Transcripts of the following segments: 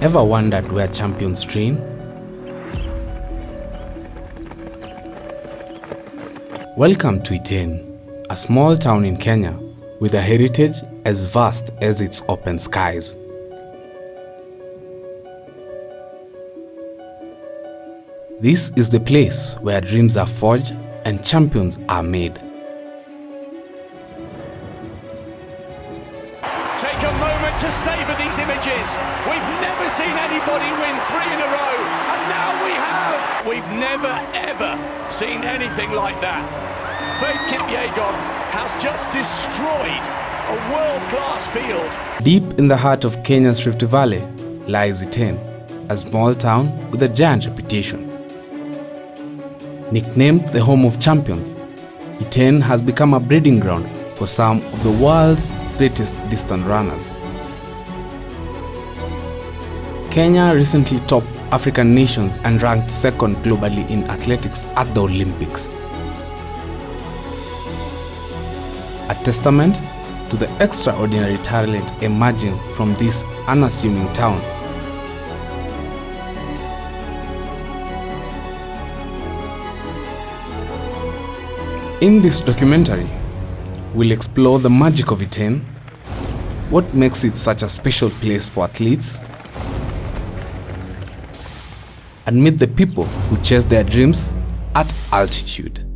Ever wondered where champions train? Welcome to Iten, a small town in Kenya with a heritage as vast as its open skies. This is the place where dreams are forged and champions are made. Take a moment to savor these images. We've never seen anybody win 3 in a row, and now we have. We've never ever seen anything like that. Faith Kipyegon has just destroyed a world-class field. Deep in the heart of Kenya's Rift Valley lies Iten, a small town with a giant reputation. Nicknamed the home of champions, Iten has become a breeding ground for some of the world's greatest distant runners. Kenya recently topped African nations and ranked second globally in athletics at the Olympics. A testament to the extraordinary talent emerging from this unassuming town. In this documentary, we'll explore the magic of Iten, what makes it such a special place for athletes, and meet the people who chase their dreams at altitude.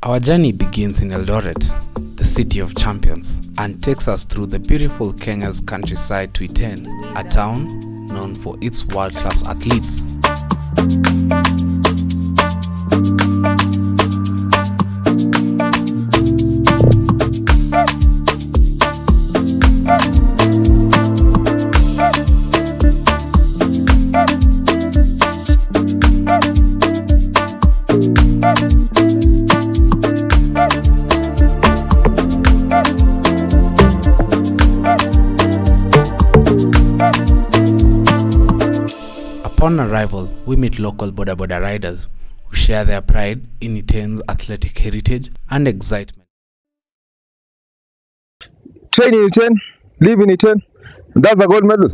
Our journey begins in Eldoret, the city of champions, and takes us through the beautiful Kenya's countryside to Iten, a town known for its world-class athletes. Upon arrival, we meet local boda riders who share their pride in Iten's athletic heritage and excitement. Train in Iten, live in Iten, that's a gold medal.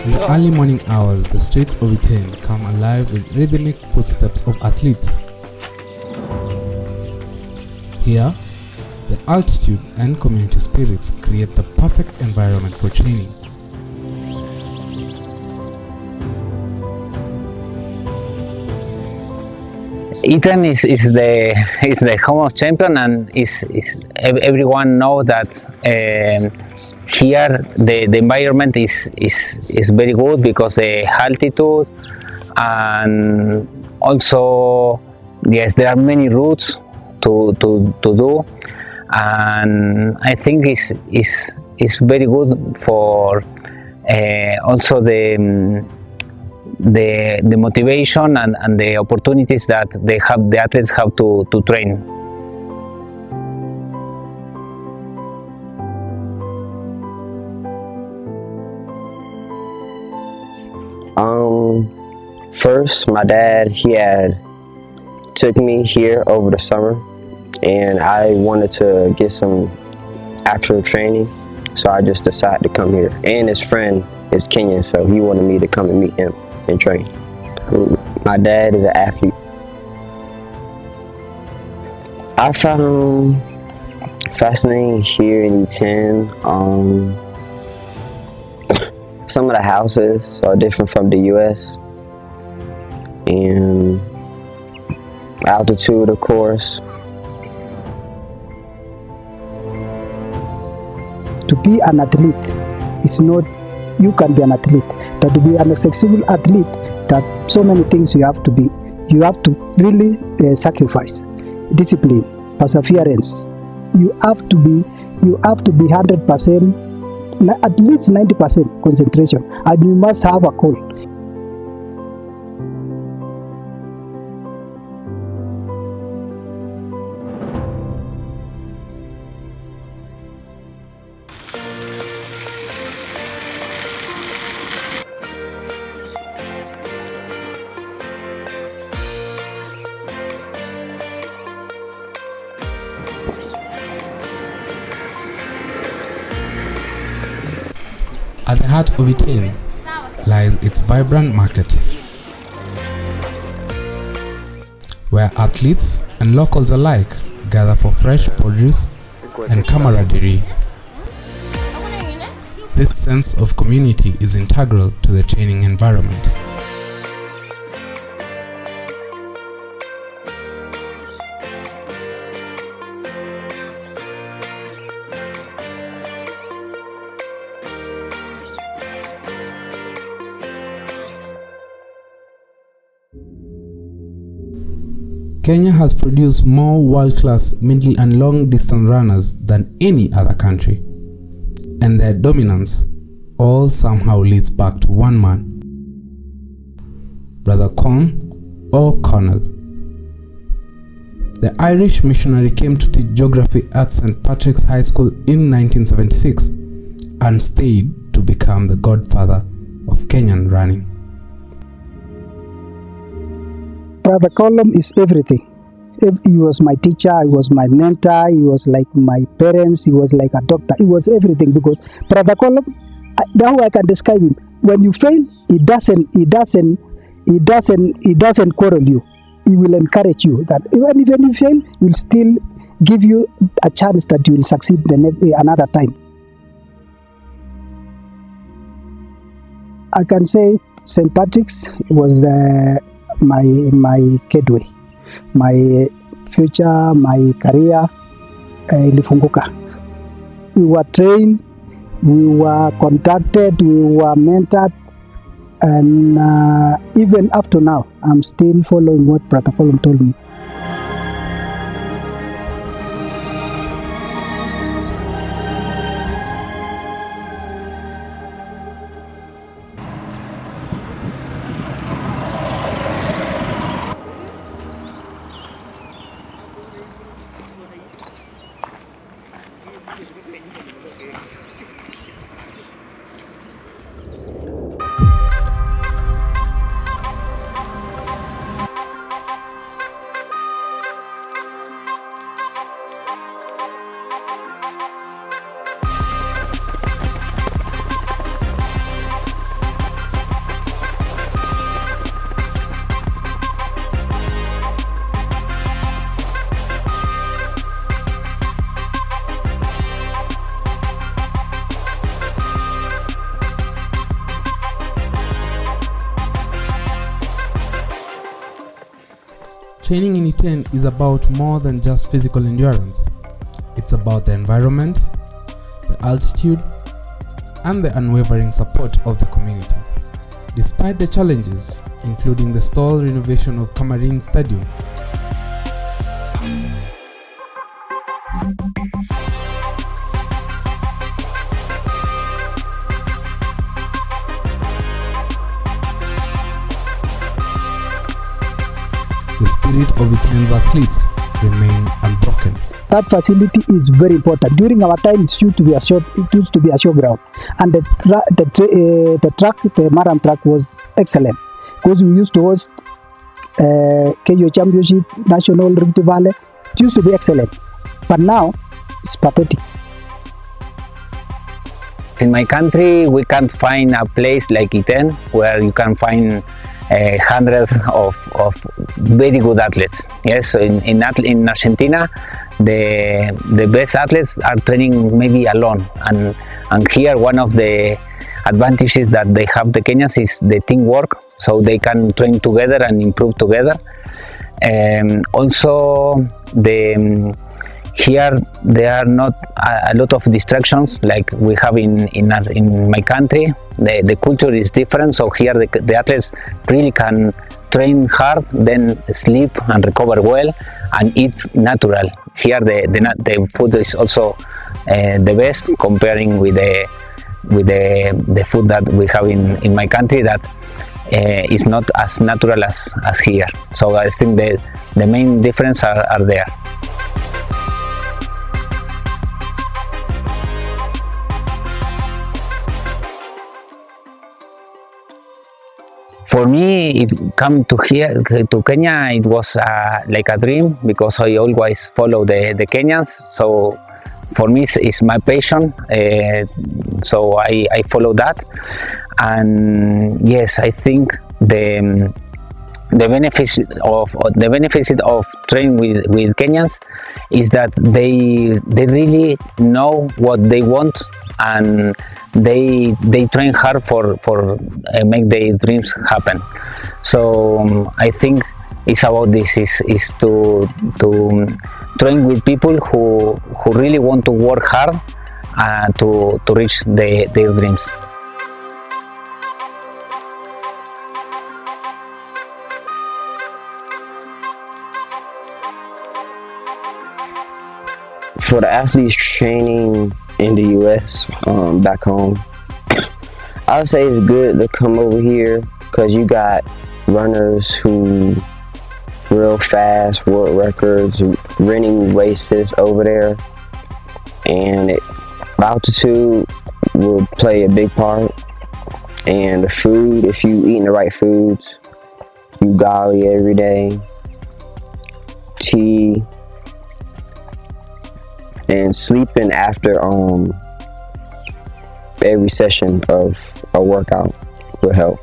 In the early morning hours, the streets of Iten come alive with rhythmic footsteps of athletes. Here, the altitude and community spirits create the perfect environment for training. Iten is the home of champion, and everyone knows that here the environment is very good because the altitude, and also yes, there are many routes to do, and I think it's very good for also the motivation and the opportunities that the athletes have to train. First, my dad, he had took me here over the summer, and I wanted to get some actual training, so I just decided to come here. And his friend is Kenyan, so he wanted me to come and meet him and train. My dad is an athlete. I found fascinating here in Iten. Some of the houses are different from the US, and altitude, of course. To be an athlete is not, you can be an athlete, but to be an successful athlete, that so many things you have to be. You have to really sacrifice, discipline, perseverance. You have to be 100%, at least 90% concentration, and you must have a goal. the heart of Iten lies its vibrant market, where athletes and locals alike gather for fresh produce and camaraderie. This sense of community is integral to the training environment. Kenya has produced more world-class middle and long-distance runners than any other country, and their dominance all somehow leads back to one man, Brother Colm O'Connell. The Irish missionary came to teach geography at St. Patrick's High School in 1976 and stayed to become the godfather of Kenyan running. Brother Colm is everything. He was my teacher, he was my mentor, he was like my parents, he was like a doctor, he was everything, because Brother Colm, now I can describe him. When you fail, he doesn't quarrel you. He will encourage you that even if you fail, he will still give you a chance that you will succeed another time. I can say St. Patrick's was my gateway, my future, my career ilifunguka. We were trained, we were contacted, we were mentored, and even up to now, I'm still following what Brother Colm told me. Training in Iten is about more than just physical endurance. It's about the environment, the altitude, and the unwavering support of the community. Despite the challenges, including the stalled renovation of Camarine Stadium, the spirit of Iten's athletes remain unbroken. That facility is very important. During our time, it used to be a show ground, and the marathon track was excellent because we used to host KENYAN Championship, National Rift Valley. It used to be excellent, but now it's pathetic. In my country, we can't find a place like Iten where you can find hundreds of very good athletes. Yes, so in Argentina, the best athletes are training maybe alone, and here one of the advantages that they have, the Kenyans, is the teamwork, so they can train together and improve together. Also, here there are not a lot of distractions like we have in my country. The culture is different, so here the athletes really can train hard, then sleep and recover well, and eat natural. Here the food is also the best, comparing with the food that we have in my country, that is not as natural as here. So I think the main difference are there. For me, it come to here to Kenya. It was like a dream, because I always follow the Kenyans. So for me it's my passion, so I follow that. And yes, I think the benefits of training with Kenyans is that they really know what they want, and they train hard for make their dreams happen. So I think it's about this, is to train with people who really want to work hard to reach their dreams. For the athletes training in the US, back home, I would say it's good to come over here because you got runners who real fast, world records, running races over there, and altitude will play a big part. And the food, if you eating the right foods, ugali every day, tea, and sleeping after every session of a workout will help.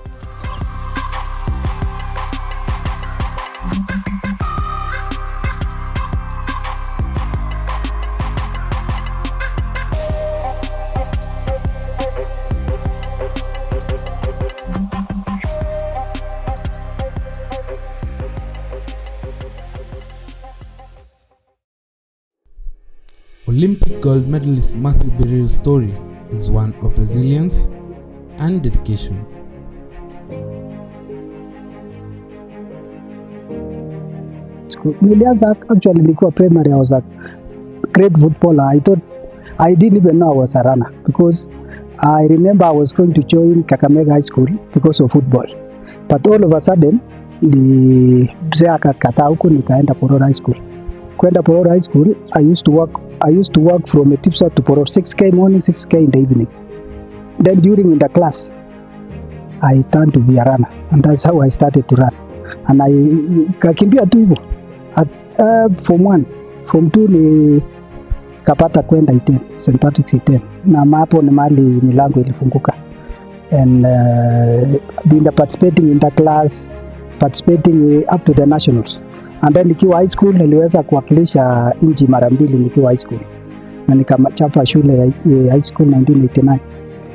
Olympic gold medalist Mathew Birir's story is one of resilience and dedication. Nilianza actually nilikuwa primary, I was a great footballer. I didn't even know I was a runner because I remember I was going to join Kakamega High School because of football. But all of a sudden mzee akakataa huko, nikaenda Poror High School. Kwenda Poror High School, I used to work from Etipsa to Poror, 6k morning, 6k in the evening. Then during in the class, I turned to be a runner, and that's how I started to run. And I kakimbia tu hivyo. At form 1, form 2 ni kapata kwenda Iten, St. Patrick's Iten. Na hapo ni mahali milango ilifunguka. And been participating in the class, participating up to the nationals. And then nikiwa high school niliweza kuwakilisha nchi mara mbili nikiwa high school. Na nikachapa shule ya high school 1989.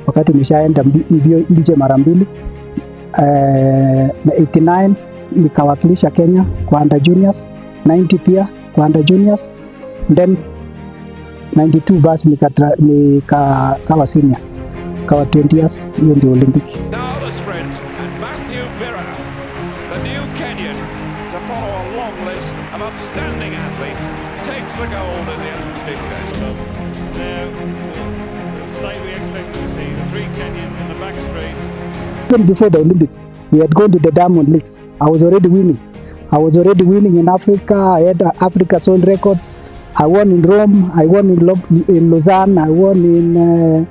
Wakati nishaenda mbio nje mara mbili. Na 89 nikawakilisha Kenya kwa under juniors, 90 pia kwa under juniors. Then 92 basi nikawa senior. Kawa 20 years, hiyo ndio Olympic. Now the sprint, and Mathew Birir, the new Kenyan, to follow a long list of outstanding athletes, takes the gold in the Aspirations. Now, slightly we expected to see the three Kenyans in the back straight. Even before the Olympics, we had gone to the Diamond Leagues. I was already winning in Africa. I had Africa's own record. I won in Rome, I won in Lausanne, I won in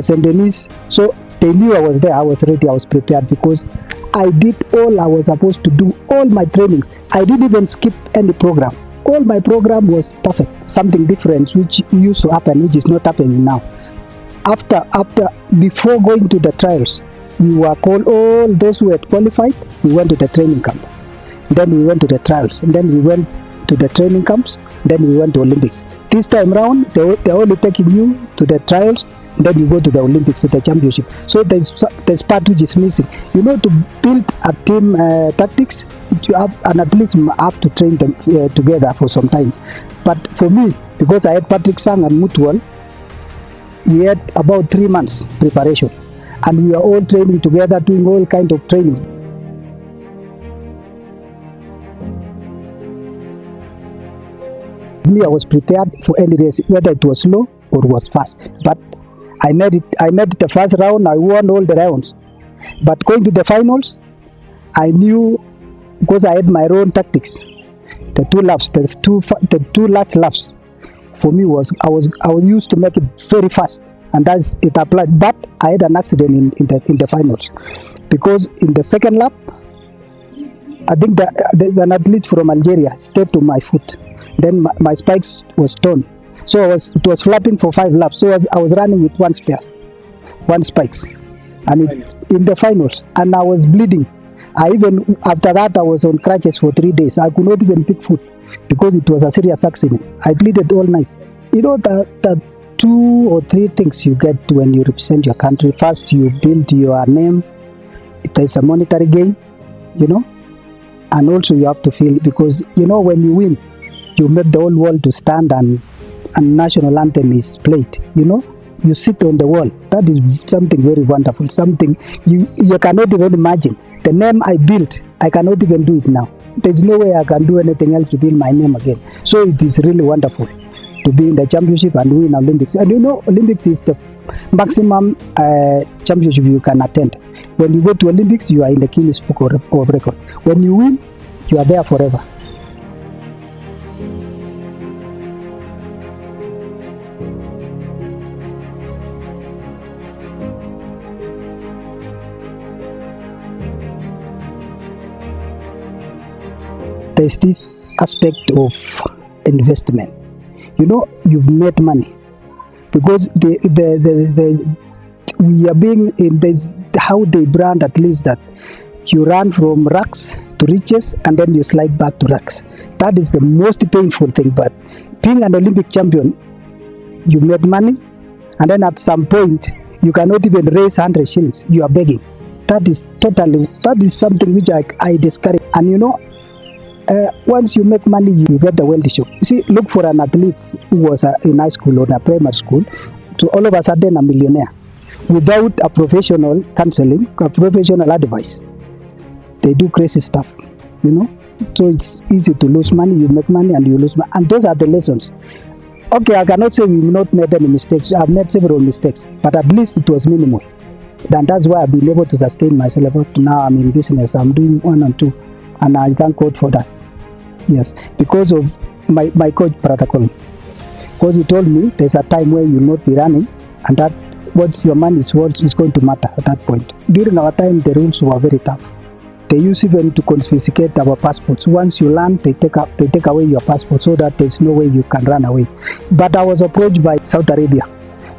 St. Denis. So they knew I was there, I was ready, I was prepared, because I did all I was supposed to do, all my trainings. I didn't even skip any program. All my program was perfect. Something different which used to happen, which is not happening now. Before going to the trials, we were called, all those who had qualified, we went to the training camp. Then we went to the trials, and then we went to the training camps, then we went to Olympics. This time round, they're only taking you to the trials, then you go to the Olympics, to the championship. So there's part which is missing. You know, to build a team tactics, you have, and athletes have to train them together for some time. But for me, because I had Patrick Sang and Mutual, we had about 3 months preparation, and we are all training together, doing all kind of training. I was prepared for any race, whether it was slow or was fast. But I made it the first round, I won all the rounds. But going to the finals, I knew, because I had my own tactics. The two last laps for me was I was used to make it very fast, and that's it applied. But I had an accident in the finals, because in the second lap, I think there's an athlete from Algeria stepped on my foot. Then my spikes was torn. So it was flapping for 5 laps. So I was running with one spikes, and in the finals, and I was bleeding. After that I was on crutches for 3 days. I could not even pick food because it was a serious accident. I bleeded all night. You know that 2 or 3 things you get when you represent your country. First, you build your name. There's a monetary gain, you know, and also you have to feel, because you know when you win, you make the whole world to stand and national anthem is played, you know. You sit on the wall. That is something very wonderful, something you cannot even imagine. The name I built, I cannot even do it now. There's no way I can do anything else to build my name again. So it is really wonderful to be in the championship and win Olympics. And you know, Olympics is the maximum championship you can attend. When you go to Olympics, you are in the Guinness Book of Record. When you win, you are there forever. There's this aspect of investment. You know, you've made money because we are being in this, how they brand at least, that you run from rags to riches and then you slide back to rags. That is the most painful thing. But being an Olympic champion, you made money, and then at some point you cannot even raise 100 shillings. You are begging. That is something which I discourage. And you know, once you make money, you get the wealthy shock. You see, look for an athlete who was in high school or a primary school, to all of a sudden a millionaire without a professional counseling, a professional advice. They do crazy stuff, you know. So it's easy to lose money. You make money and you lose money, and those are the lessons. Okay, I cannot say we've not made any mistakes. I've made several mistakes, but at least it was minimal. And that's why I've been able to sustain myself up to now. I'm in business. I'm doing 1 and 2, and I thank God for that. Yes, because of my coach, Brother Colm. Because he told me there's a time where you'll not be running, and that what your money is worth is going to matter at that point. During our time, the rules were very tough. They used even to confiscate our passports. Once you land, they take away your passport so that there's no way you can run away. But I was approached by Saudi Arabia,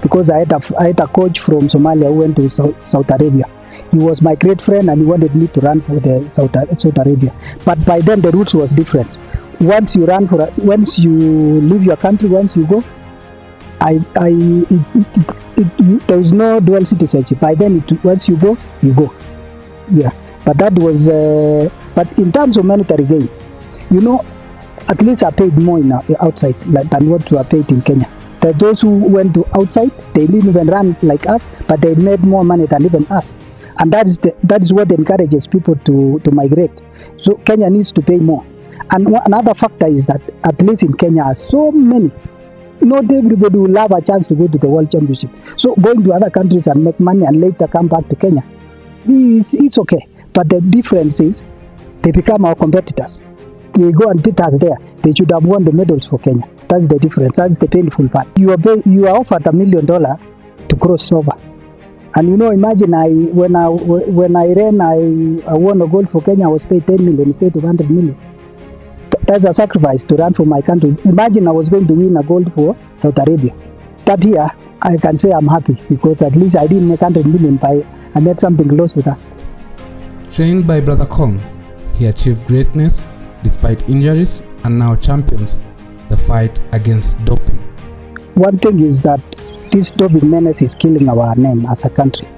because I had a coach from Somalia who went to Saudi Arabia. He was my great friend and he wanted me to run for the Saudi Arabia. But by then the rules was different. Once you leave your country, once you go, there was no dual citizenship. By then, once you go, you go. Yeah. But that was, but in terms of monetary gain, you know, athletes are paid more outside than what we are paid in Kenya. That those who went to outside, they didn't even run like us, but they made more money than even us. And that is what encourages people to migrate. So Kenya needs to pay more. And another factor is that athletes in Kenya are so many. Not everybody will have a chance to go to the World Championship. So going to other countries and make money and later come back to Kenya, it's okay. But the difference is they become our competitors. They go and beat us there. They should have won the medals for Kenya. That's the difference. That's the painful part. You are offered $1 million to cross over. And you know, imagine when I ran, I won a gold for Kenya. I was paid 10 million instead of 100 million. That's a sacrifice to run for my country. Imagine I was going to win a gold for Saudi Arabia. That year, I can say I'm happy because at least I didn't make 100 million. I made something close to that. Trained by Brother Colm, he achieved greatness despite injuries and now champions the fight against doping. One thing is that this doping menace is killing our name as a country.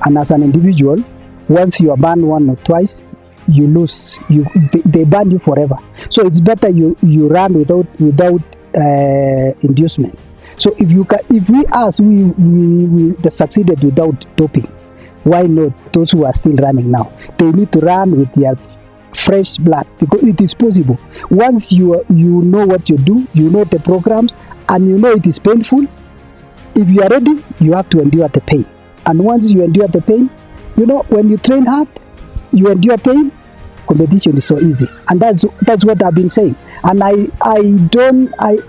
And as an individual, once you are banned 1 or twice, you lose. They ban you forever. So it's better you run without inducement. So if we succeeded without doping, why not those who are still running now? They need to run with their fresh blood because it is possible. Once you know what you do, you know the programs, and you know it is painful. If you are ready, you have to endure the pain. And once you endure the pain, you know, when you train hard, you endure pain, competition is so easy. And that's what I've been saying. And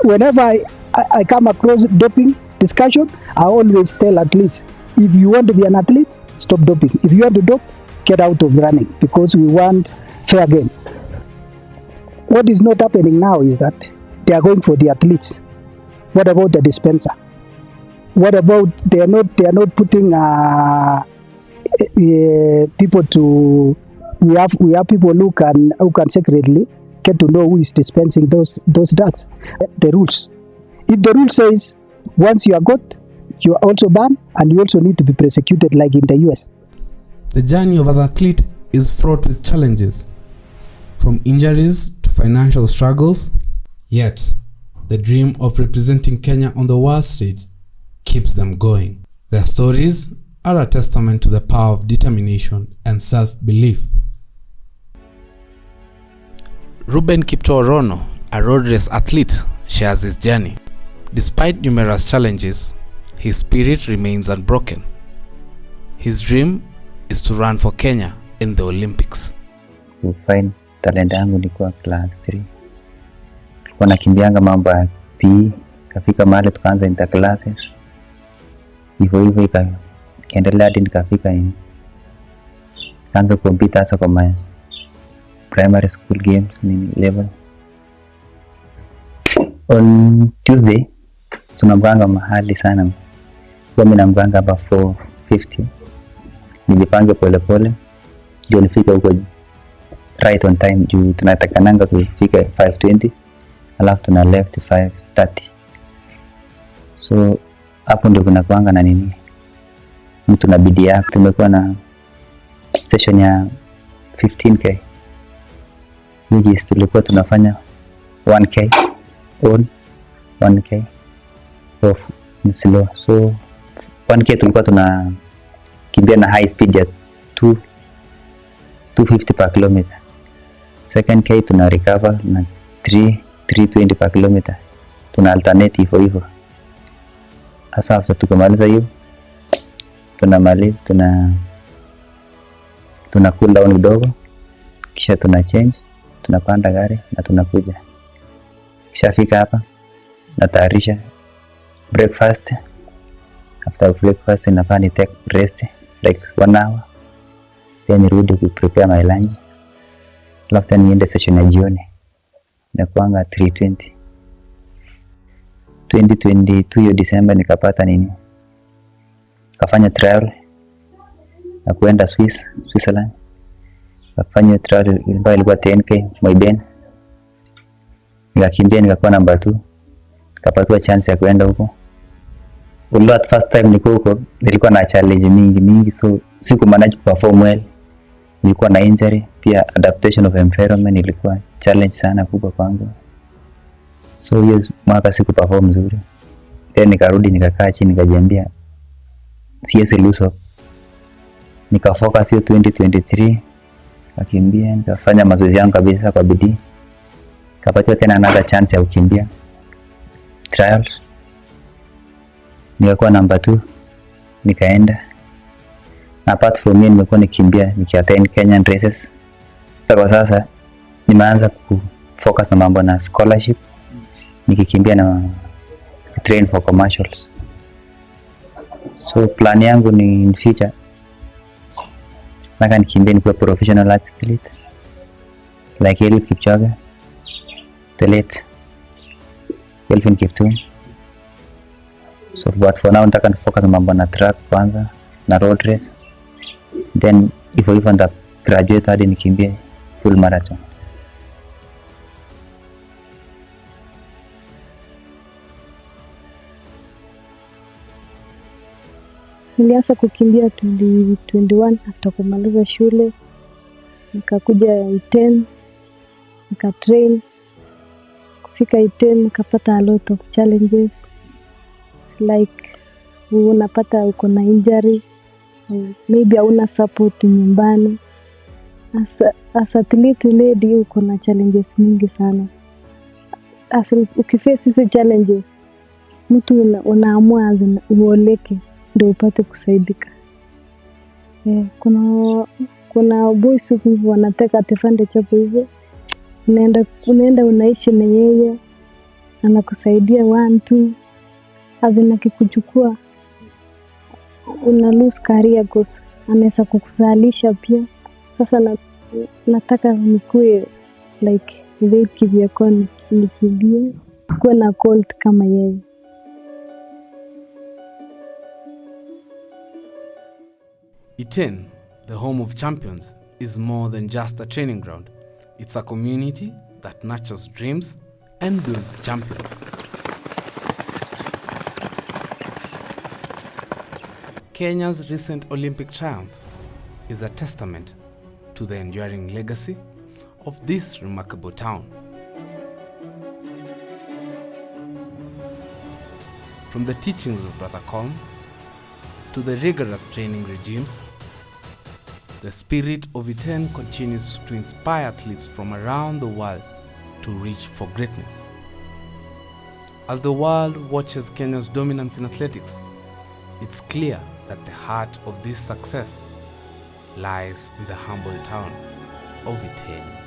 whenever I come across doping discussion, I always tell athletes, if you want to be an athlete, stop doping. If you want to dope, get out of running because we want fair game. What is not happening now is that they are going for the athletes. What about the dispenser? What about they are not putting people to we have people who can secretly get to know who is dispensing those drugs. The rules. If the rule says once you are caught, you are also banned, and you also need to be prosecuted like in the US. The journey of an athlete is fraught with challenges, from injuries to financial struggles. Yet, the dream of representing Kenya on the world stage keeps them going. Their stories are a testament to the power of determination and self-belief. Ruben Kipto-Rono, a road race athlete, shares his journey. Despite numerous challenges, his spirit remains unbroken. His dream is to run for Kenya in the Olympics. Find talent yangu nilikuwa class 3. Tulikuwa nakimbianga mambo ya PE, kafika mahali tukaanza interclasses. Hivyo ikaendelea hadi nikafika kaanza compete hasa kwa my primary school games ni level. On Tuesday tunapanga mahali sana. Kwa mimi napanga hapa 4:50. Nilipange pole ndio nifike huko right on time juu tunatakananga tufike 5:20 alafu tuna left 5:30. So hapo ndio kuna kuanga na nini, mtu na bidii yake. Tumekuwa na session ya 15k which is tulikuwa tunafanya 1k on 1k off slow. So 1k tulikuwa tuna kimbia na high speed ya 250 per kilometer. Second k tuna recover na 320 per kilometer. Tuna alternate hivyo. Asa after tukamaliza hiyo tunamaliza tuna cool down kidogo, kisha tuna change, tunapanda gari na tunakuja. Kisha fika hapa natayarisha breakfast. After breakfast nafaa ni take rest like 1 hour, then nirudi ku prepare my lunch, alafu niende session ya jioni na kuanga 3:20. 2022 hiyo December nikapata nini, kafanya trial na kuenda Switzerland. Kafanya trial ambayo ilikuwa 10k Moiben, nikakimbia nikakuwa number 2, nikapata chance ya kuenda huko. Although at first time niko huko nilikuwa na challenge mingi, so siku manage perform well. Nilikuwa na injury, pia adaptation of environment ilikuwa challenge sana kubwa kwangu. So hiyo mwaka siku perform nzuri. Then nikarudi nikakaa chini nikajiambia siwezi lose hope. Nikafocus hiyo 2023, nikakimbia nikafanya mazoezi yangu kabisa kwa bidii. Nikapata tena another chance ya kukimbia trials. Nikakuwa number 2, nikaenda. Na apart from me nimekuwa nikimbia nikiattend Kenyan races. Kwa sasa nimeanza kufocus na mambo na scholarship, nikikimbia na train for commercials. So plan yangu ni in future nataka nikimbie nikuwe professional athlete like Eliud Kipchoge, the late Kelvin Kiptum. So but for now nataka nifocus na mambo na track kwanza na road race, then hivyo nda graduate hadi nikimbie full marathon. Nilianza kukimbia 2021 after kumaliza shule. Nikakuja Iten, nikatrain. Kufika Iten nikapata a lot of challenges like unapata uko na injury, maybe hauna support nyumbani. As athlete lady uko na challenges mingi sana. Ukiface hizo challenges mtu unaamua uoleke ndio upate kusaidika. Kuna boys huko wanataka advantage hapo hivyo. Unaenda unaishi na yeye, anakusaidia 1-2, hazina kikuchukua una lose career goals, anaweza kukusalisha pia. Sasa nataka nikue like Legacy of Brother Colm, nikimbie kuwa na cult kama yeye. Iten, the home of champions, is more than just a training ground. It's a community that nurtures dreams and builds champions. Kenya's recent Olympic triumph is a testament to the enduring legacy of this remarkable town. From the teachings of Brother Colm to the rigorous training regimes, the spirit of Iten continues to inspire athletes from around the world to reach for greatness. As the world watches Kenya's dominance in athletics, it's clear that the heart of this success lies in the humble town of Iten.